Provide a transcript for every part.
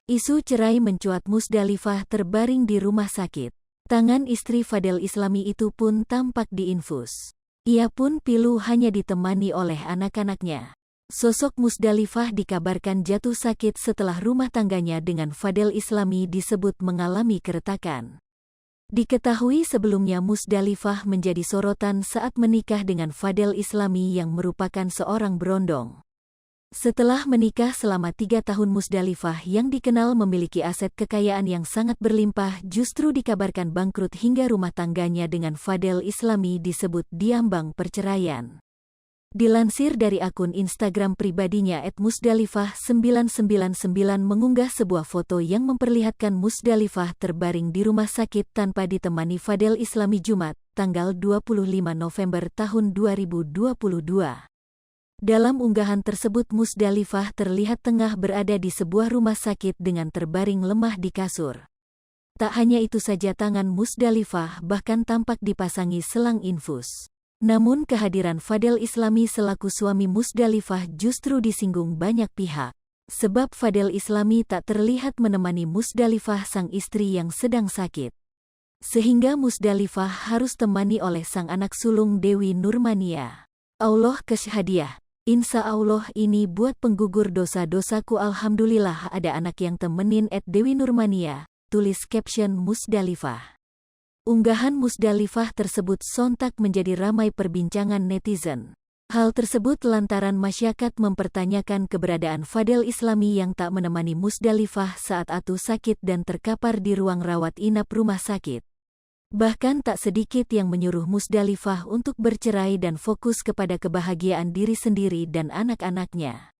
Isu cerai mencuat. Musdalifah terbaring di rumah sakit. Tangan istri Fadel Islami itu pun tampak diinfus. Ia pun pilu hanya ditemani oleh anak-anaknya. Sosok Musdalifah dikabarkan jatuh sakit setelah rumah tangganya dengan Fadel Islami disebut mengalami keretakan. Diketahui sebelumnya Musdalifah menjadi sorotan saat menikah dengan Fadel Islami yang merupakan seorang berondong. Setelah menikah selama 3 tahun, Musdalifah yang dikenal memiliki aset kekayaan yang sangat berlimpah justru dikabarkan bangkrut hingga rumah tangganya dengan Fadel Islami disebut diambang perceraian. Dilansir dari akun Instagram pribadinya @musdalifah999 mengunggah sebuah foto yang memperlihatkan Musdalifah terbaring di rumah sakit tanpa ditemani Fadel Islami Jumat, tanggal 25 November tahun 2022. Dalam unggahan tersebut Musdalifah terlihat tengah berada di sebuah rumah sakit dengan terbaring lemah di kasur. Tak hanya itu saja, tangan Musdalifah bahkan tampak dipasangi selang infus. Namun kehadiran Fadel Islami selaku suami Musdalifah justru disinggung banyak pihak. Sebab Fadel Islami tak terlihat menemani Musdalifah sang istri yang sedang sakit. Sehingga Musdalifah harus temani oleh sang anak sulung Dewi Nurmania. Allah kesyhadiah. Insya Allah ini buat penggugur dosa-dosaku, alhamdulillah ada anak yang temenin @Dewi Nurmania, tulis caption Musdalifah. Unggahan Musdalifah tersebut sontak menjadi ramai perbincangan netizen. Hal tersebut lantaran masyarakat mempertanyakan keberadaan Fadel Islami yang tak menemani Musdalifah saat Atu sakit dan terkapar di ruang rawat inap rumah sakit. Bahkan tak sedikit yang menyuruh Musdalifah untuk bercerai dan fokus kepada kebahagiaan diri sendiri dan anak-anaknya.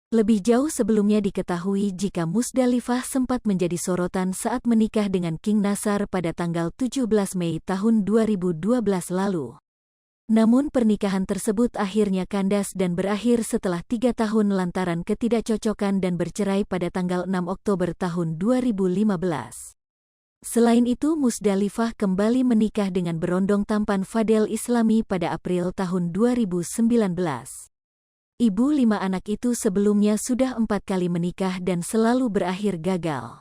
Lebih jauh sebelumnya diketahui jika Musdalifah sempat menjadi sorotan saat menikah dengan King Nasar pada tanggal 17 Mei tahun 2012 lalu. Namun pernikahan tersebut akhirnya kandas dan berakhir setelah 3 tahun lantaran ketidakcocokan dan bercerai pada tanggal 6 Oktober tahun 2015. Selain itu, Musdalifah kembali menikah dengan berondong tampan Fadel Islami pada April tahun 2019. Ibu 5 anak itu sebelumnya sudah 4 kali menikah dan selalu berakhir gagal.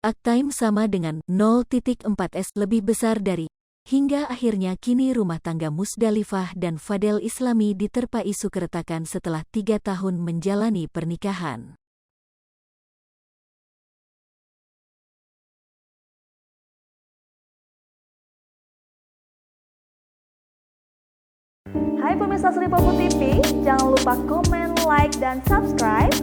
Aktime sama dengan 0.4s lebih besar dari, hingga akhirnya kini rumah tangga Musdalifah dan Fadel Islami diterpa isu keretakan setelah 3 tahun menjalani pernikahan. Hai pemirsa Sri Popo TV, jangan lupa komen, like, dan subscribe